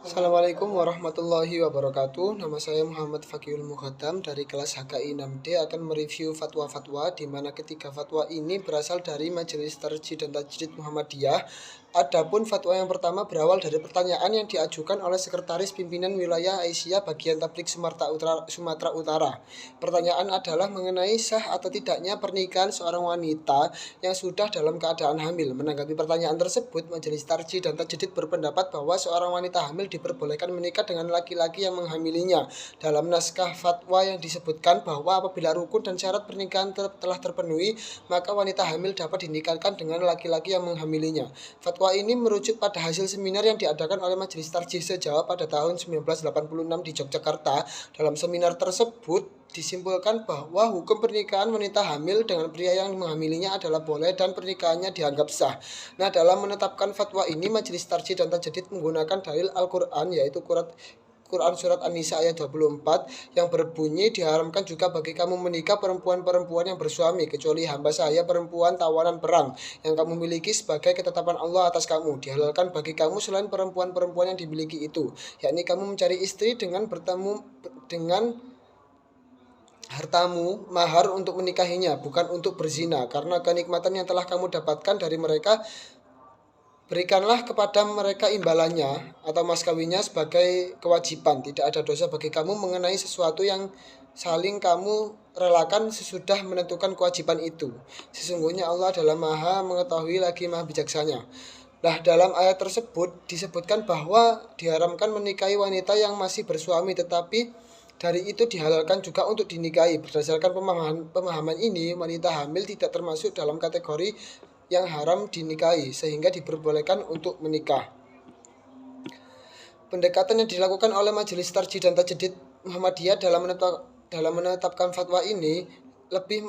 Assalamualaikum warahmatullahi wabarakatuh. Nama saya Muhammad Fakihul Muqaddam dari kelas HKI 6D akan mereview fatwa-fatwa di mana ketiga fatwa ini berasal dari Majelis Tarjih dan Tajdid Muhammadiyah. Adapun fatwa yang pertama berawal dari pertanyaan yang diajukan oleh Sekretaris Pimpinan Wilayah Aisyah Bagian Tablik Sumatera Utara. Pertanyaan adalah mengenai sah atau tidaknya pernikahan seorang wanita yang sudah dalam keadaan hamil. Menanggapi pertanyaan tersebut, Majelis Tarjih dan Tajdid berpendapat bahwa seorang wanita hamil diperbolehkan menikah dengan laki-laki yang menghamilinya. Dalam naskah fatwa yang disebutkan bahwa apabila rukun dan syarat pernikahan telah terpenuhi, maka wanita hamil dapat dinikahkan dengan laki-laki yang menghamilinya. Fatwa ini merujuk pada hasil seminar yang diadakan oleh Majelis Tarjih se-Jawa pada tahun 1986 di Yogyakarta. Dalam seminar tersebut disimpulkan bahwa hukum pernikahan wanita hamil dengan pria yang menghamilinya adalah boleh dan pernikahannya dianggap sah. Nah, dalam menetapkan fatwa ini, Majelis Tarjih dan Tajdid menggunakan dalil Al-Quran, yaitu Quran Surat An-Nisa ayat 24 yang berbunyi, diharamkan juga bagi kamu menikah perempuan-perempuan yang bersuami kecuali hamba saya perempuan tawanan perang yang kamu miliki sebagai ketetapan Allah atas kamu. Dihalalkan bagi kamu selain perempuan-perempuan yang dimiliki itu, yakni kamu mencari istri dengan bertemu dengan hartamu mahar untuk menikahinya, bukan untuk berzina, karena kenikmatan yang telah kamu dapatkan dari mereka berikanlah kepada mereka imbalannya atau mas kawinnya sebagai kewajiban. Tidak ada dosa bagi kamu mengenai sesuatu yang saling kamu relakan sesudah menentukan kewajiban itu. Sesungguhnya Allah adalah Maha mengetahui lagi Maha bijaksana. Nah, dalam ayat tersebut disebutkan bahwa diharamkan menikahi wanita yang masih bersuami, tetapi dari itu dihalalkan juga untuk dinikahi. Berdasarkan pemahaman ini, wanita hamil tidak termasuk dalam kategori yang haram dinikahi, sehingga diperbolehkan untuk menikah. Pendekatan yang dilakukan oleh Majelis Tarjih dan Tajdid Muhammadiyah dalam menetapkan fatwa ini lebih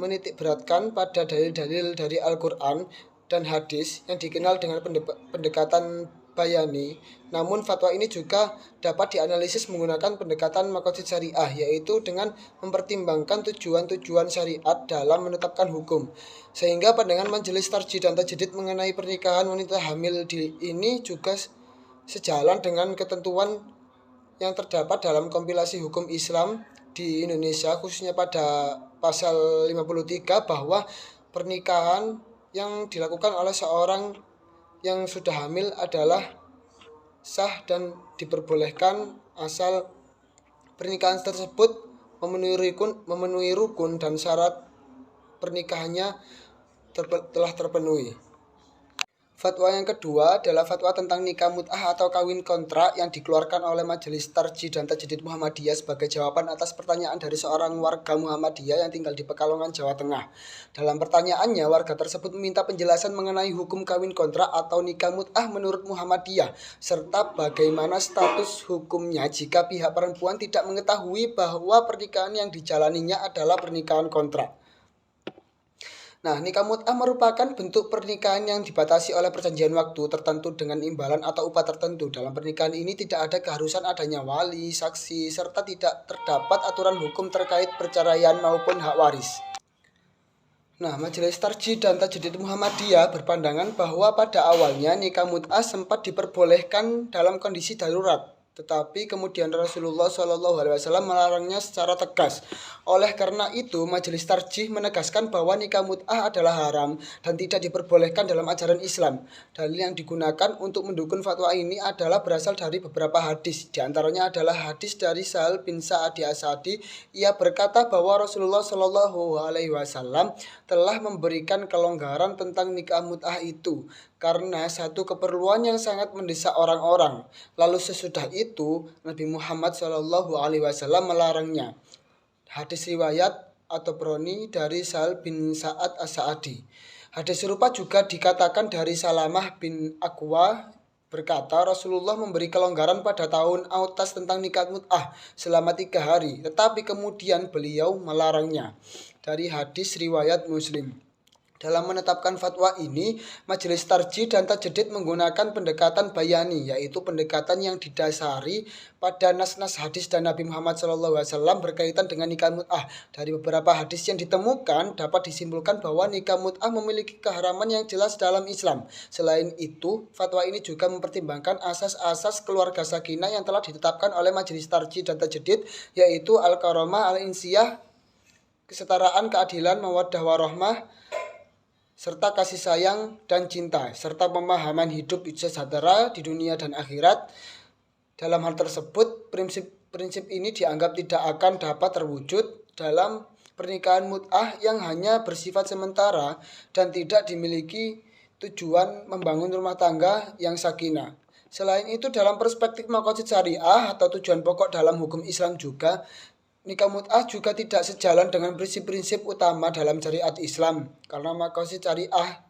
menitik beratkan pada dalil-dalil dari Al-Quran dan hadis yang dikenal dengan pendekatan bayani. Namun fatwa ini juga dapat dianalisis menggunakan pendekatan maqasid syariah, yaitu dengan mempertimbangkan tujuan-tujuan syariat dalam menetapkan hukum. Sehingga pandangan Majelis Tarjih dan Tajdid mengenai pernikahan wanita hamil ini juga sejalan dengan ketentuan yang terdapat dalam kompilasi hukum Islam di Indonesia, khususnya pada pasal 53, bahwa pernikahan yang dilakukan oleh seorang yang sudah hamil adalah sah dan diperbolehkan asal pernikahan tersebut memenuhi rukun dan syarat pernikahannya telah terpenuhi. Fatwa yang kedua adalah fatwa tentang nikah mut'ah atau kawin kontrak yang dikeluarkan oleh Majelis Tarjih dan Tajdid Muhammadiyah sebagai jawaban atas pertanyaan dari seorang warga Muhammadiyah yang tinggal di Pekalongan, Jawa Tengah. Dalam pertanyaannya, warga tersebut meminta penjelasan mengenai hukum kawin kontrak atau nikah mut'ah menurut Muhammadiyah, serta bagaimana status hukumnya jika pihak perempuan tidak mengetahui bahwa pernikahan yang dijalaninya adalah pernikahan kontrak. Nah, nikah mut'ah merupakan bentuk pernikahan yang dibatasi oleh perjanjian waktu tertentu dengan imbalan atau upah tertentu. Dalam pernikahan ini tidak ada keharusan adanya wali, saksi, serta tidak terdapat aturan hukum terkait perceraian maupun hak waris. Nah, Majelis Tarjih dan Tajdid Muhammadiyah berpandangan bahwa pada awalnya nikah mut'ah sempat diperbolehkan dalam kondisi darurat, tetapi kemudian Rasulullah SAW melarangnya secara tegas. Oleh karena itu, Majelis Tarjih menegaskan bahwa nikah mut'ah adalah haram dan tidak diperbolehkan dalam ajaran Islam. Dalil yang digunakan untuk mendukung fatwa ini adalah berasal dari beberapa hadis. Di antaranya adalah hadis dari Sahal bin Sa'ad As-Sa'di. Ia berkata bahwa Rasulullah SAW telah memberikan kelonggaran tentang nikah mut'ah itu karena satu keperluan yang sangat mendesak orang-orang. Lalu sesudah itu Nabi Muhammad SAW melarangnya. Hadis riwayat At-Tabrani dari Sahal bin Sa'ad As-Sa'di. Hadis serupa juga dikatakan dari Salamah bin Aqwa, berkata Rasulullah memberi kelonggaran pada tahun Autas tentang nikah mut'ah selama 3 hari, tetapi kemudian beliau melarangnya. Dari hadis riwayat Muslim. Dalam menetapkan fatwa ini, Majelis Tarjih dan Tajdid menggunakan pendekatan bayani, yaitu pendekatan yang didasari pada nas-nas hadis dan Nabi Muhammad SAW berkaitan dengan nikah mut'ah. Dari beberapa hadis yang ditemukan, dapat disimpulkan bahwa nikah mut'ah memiliki keharaman yang jelas dalam Islam. Selain itu, fatwa ini juga mempertimbangkan asas-asas keluarga sakinah yang telah ditetapkan oleh Majelis Tarjih dan Tajdid, yaitu al-karamah, al-insiyah, kesetaraan, keadilan, mawaddah warahmah, serta kasih sayang dan cinta, serta pemahaman hidup sejahtera di dunia dan akhirat. Dalam hal tersebut, prinsip ini dianggap tidak akan dapat terwujud dalam pernikahan mut'ah yang hanya bersifat sementara dan tidak dimiliki tujuan membangun rumah tangga yang sakinah. Selain itu, dalam perspektif maqasid syariah atau tujuan pokok dalam hukum Islam juga, nikah mut'ah juga tidak sejalan dengan prinsip-prinsip utama dalam syariat Islam, karena maqasid syariah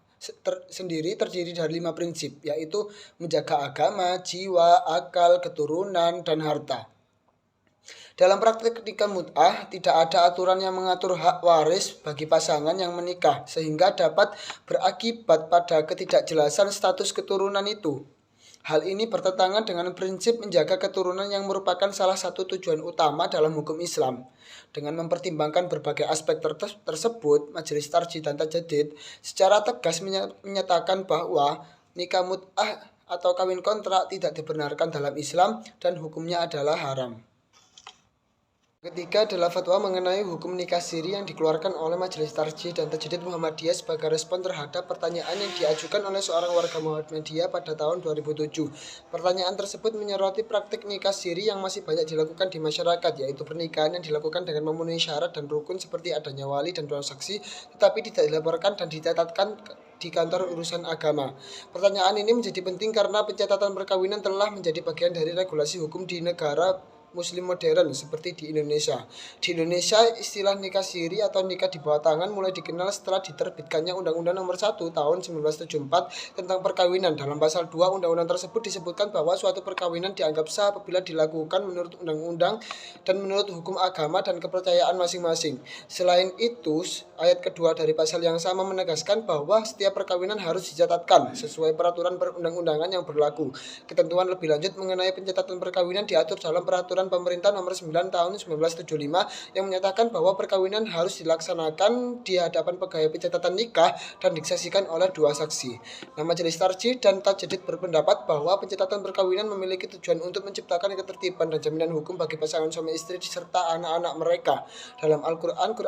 sendiri terdiri dari 5 prinsip, yaitu menjaga agama, jiwa, akal, keturunan, dan harta. Dalam praktik nikah mut'ah, tidak ada aturan yang mengatur hak waris bagi pasangan yang menikah, sehingga dapat berakibat pada ketidakjelasan status keturunan itu. Hal ini bertentangan dengan prinsip menjaga keturunan yang merupakan salah satu tujuan utama dalam hukum Islam. Dengan mempertimbangkan berbagai aspek tersebut, Majelis Tarjih dan Tajdid secara tegas menyatakan bahwa nikah mut'ah atau kawin kontrak tidak dibenarkan dalam Islam dan hukumnya adalah haram. Ketiga adalah fatwa mengenai hukum nikah siri yang dikeluarkan oleh Majelis Tarjih dan Tajdid Muhammadiyah sebagai respon terhadap pertanyaan yang diajukan oleh seorang warga Muhammadiyah pada tahun 2007. Pertanyaan tersebut menyoroti praktik nikah siri yang masih banyak dilakukan di masyarakat, yaitu pernikahan yang dilakukan dengan memenuhi syarat dan rukun seperti adanya wali dan transaksi, tetapi tidak dilaporkan dan dicatatkan di kantor urusan agama. Pertanyaan ini menjadi penting karena pencatatan perkawinan telah menjadi bagian dari regulasi hukum di negara Muslim modern seperti di Indonesia. Di Indonesia, istilah nikah siri atau nikah di bawah tangan mulai dikenal setelah diterbitkannya Undang-Undang Nomor 1 Tahun 1974 tentang perkawinan. Dalam pasal 2 Undang-Undang tersebut disebutkan bahwa suatu perkawinan dianggap sah apabila dilakukan menurut undang-undang dan menurut hukum agama dan kepercayaan masing-masing. Selain itu, ayat kedua dari pasal yang sama menegaskan bahwa setiap perkawinan harus dicatatkan sesuai peraturan perundang-undangan yang berlaku. Ketentuan lebih lanjut mengenai pencatatan perkawinan diatur dalam Peraturan Pemerintah Nomor 9 Tahun 1975 yang menyatakan bahwa perkawinan harus dilaksanakan di hadapan pegawai pencatatan nikah dan disaksikan oleh 2 saksi. Nah, Majelis Tarjih dan Tajdid berpendapat bahwa pencatatan perkawinan memiliki tujuan untuk menciptakan ketertiban dan jaminan hukum bagi pasangan suami istri serta anak-anak mereka. Dalam Al-Quran,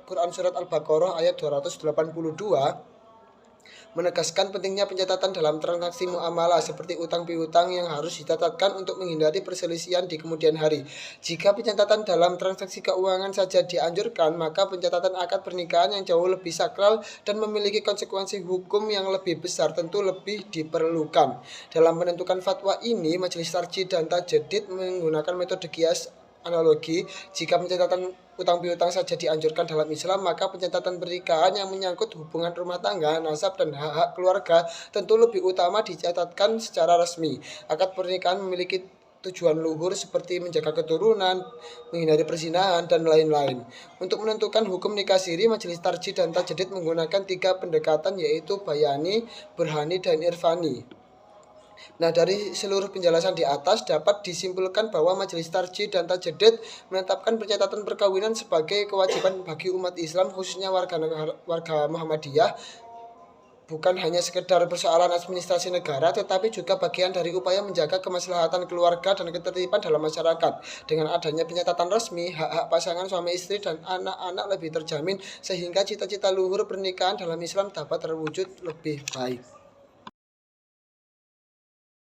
Quran Surat Al-Baqarah ayat 282 menegaskan pentingnya pencatatan dalam transaksi muamalah seperti utang piutang yang harus dicatatkan untuk menghindari perselisihan di kemudian hari. Jika pencatatan dalam transaksi keuangan saja dianjurkan, maka pencatatan akad pernikahan yang jauh lebih sakral dan memiliki konsekuensi hukum yang lebih besar tentu lebih diperlukan. Dalam menentukan fatwa ini, Majelis Tarjih dan Tajdid menggunakan metode kias analogi. Jika pencatatan utang piutang saja dianjurkan dalam Islam, maka pencatatan pernikahan yang menyangkut hubungan rumah tangga, nasab, dan hak-hak keluarga tentu lebih utama dicatatkan secara resmi. Akad pernikahan memiliki tujuan luhur seperti menjaga keturunan, menghindari perzinahan, dan lain-lain. Untuk menentukan hukum nikah siri, Majelis Tarjih dan Tajdid menggunakan 3 pendekatan, yaitu bayani, burhani, dan irfani. Nah, dari seluruh penjelasan di atas dapat disimpulkan bahwa Majelis Tarjih dan Tajdid menetapkan pencatatan perkawinan sebagai kewajiban bagi umat Islam, khususnya warga Muhammadiyah, bukan hanya sekedar persoalan administrasi negara, tetapi juga bagian dari upaya menjaga kemaslahatan keluarga dan ketertiban dalam masyarakat. Dengan adanya pencatatan resmi, hak-hak pasangan suami istri dan anak-anak lebih terjamin, sehingga cita-cita luhur pernikahan dalam Islam dapat terwujud lebih baik.